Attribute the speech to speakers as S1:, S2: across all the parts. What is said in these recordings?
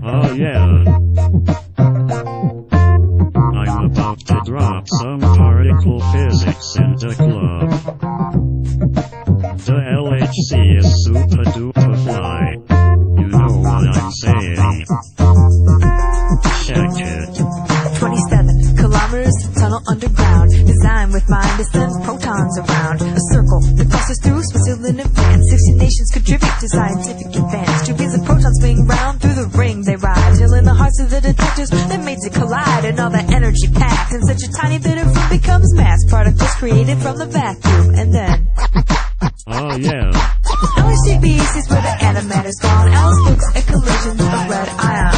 S1: Oh yeah. I'm about to drop some particle physics in the club. The LHC is super duper fly. You know what I'm saying. Check it.
S2: 27 kilometers tunnel underground, designed with mind to send protons around. A circle that crosses through Switzerland and France. 60 nations contribute to scientific advance. Trillions of protons swing round through the ring they ride, till in the hearts of the detectors that made to collide, and all that energy packed in such a tiny bit of room becomes mass particles created from the vacuum. And then
S1: oh yeah.
S2: LHCb sees where the antimatter's gone. Alice looks at collisions of red ions.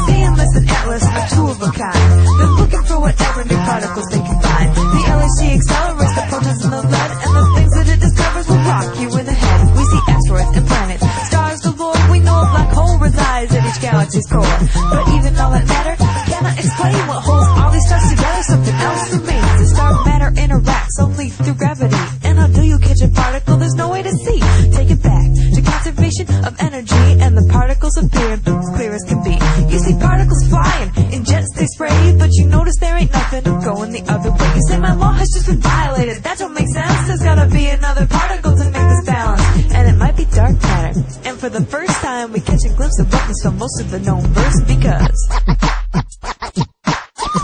S2: CMS and Atlas are two of a kind. They're looking for whatever new particles they can find. The LHC accelerates the protons in the lead, and the things that it discovers will rock you in the head. We see asteroids and planets, stars galore. We know a black hole resides at each galaxy's core. But even all that matter cannot explain what holds all these stars together. Something else remains. The star matter interacts only through gravity. And how do you catch a particle? There's no way to see. Take it back to conservation of energy, and the particles appear clear as can be. You see particles flying in jets they spray, but you notice there ain't nothing going the other way. You say my law has just been violated. That don't make sense. There's gotta be another particle to make this balance, and it might be dark matter. And for the first time we catch a glimpse of what was from most of the known verse, because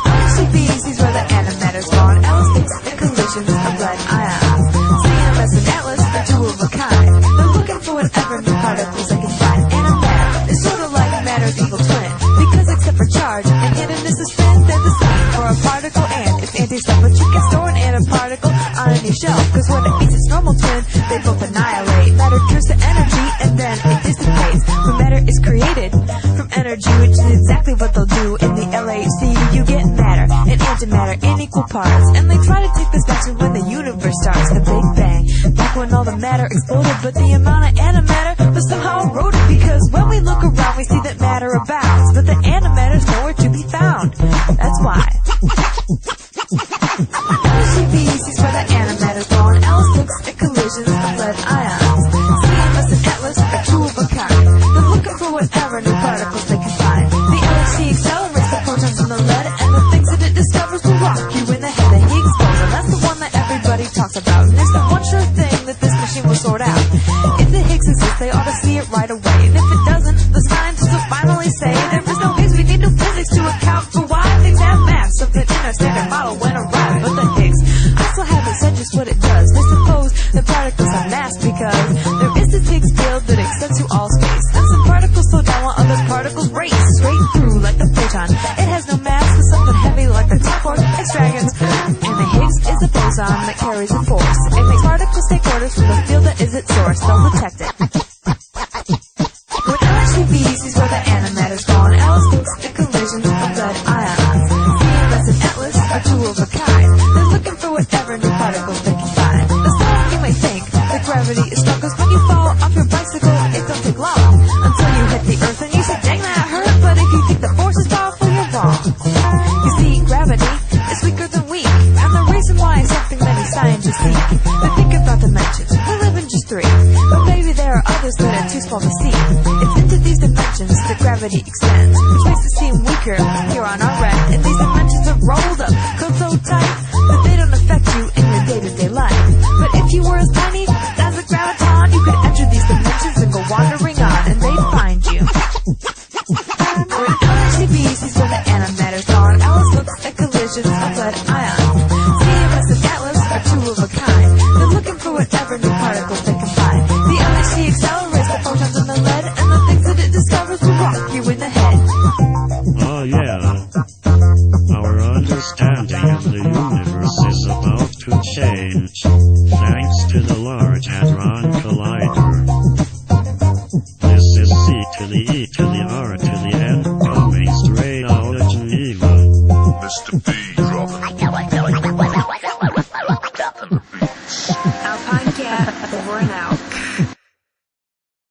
S2: LHCb sees where the antimatter's gone. Alice looks at collisions of lead ions. CMS and Atlas are two of a kind. They're looking for whatever new particles they can find. Antimatter is sort of like matter's evil twin, because except for charge and hiddenness of spin, they're the same for a particle and its anti-stuff. But you can store an antiparticle on a new shelf, cause when it meets its normal twin, they both annihilate. Matter turns to energy and then it dissipates. When matter is created from energy, which is exactly what they'll do in the LHC, you get matter and antimatter in equal parts. And they try to take this back to when the universe starts, the Big Bang, back when all the matter exploded. But the amount of antimatter was somehow eroded, because when we look around we see that matter abounds, but the antimatter's nowhere to be found. That's why LHCb sees where the antimatter's gone. Alice looks at collisions of lead ions. CMS and Atlas are two of a kind. They're looking for whatever new particles they can find. The LHC accelerates the protons in the lead, and the things that it discovers will rock you in the head. The Higgs boson, that's the one that everybody talks about, and it's the one sure thing that this machine will sort out. If the Higgs exists, they ought to see it right away, and if it doesn't, the scientists will finally say there is no Higgs. We need new physics to account for why things have mass. Something in our standard model went awry. But the Higgs, I still haven't said just what it does. They suppose the particles have mass because there is this Higgs field that extends to all space, and some particles slow down while other particles race straight through like the photon. It has no mass, but something heavy like the top force it's dragons. And the Higgs is a boson that carries a force. It makes particles take orders from the field that is its source. They'll detect it. When LHCb sees where the antimatter's gone, Alice looks at collisions of lead ions. CMS and Atlas are two of a kind. They're looking for whatever new particles they can find. The stuff you may think that gravity is strong, cause when you fall off your bicycle, it don't take long until you hit the earth and you say, dang, that hurt. But if you think the force is powerful, you're wrong. You see, gravity is weaker than weak, and the reason why is something many scientists seek. They think about dimensions, we live in just 3, but maybe there are others that are too small to see. It's into these dimensions that gravity extends, which makes it seem weaker here on our end. And these dimensions are rolled up, coiled so tight that they don't affect you in your day-to-day life. But if you were as tiny as a graviton, you could enter these dimensions and go wandering on, and they'd find you. When LHCb sees where the antimatter's gone, Alice looks at collisions of lead ions. CMS and Atlas are two of a kind. They're looking for whatever new particles they can find. The LHC accelerates the photons in the lead, and the things that it discovers will rock you in the head.
S1: Oh yeah. Our understanding of the universe is about to change, thanks to the Large Hadron Collider. This is C to the E to the R to the N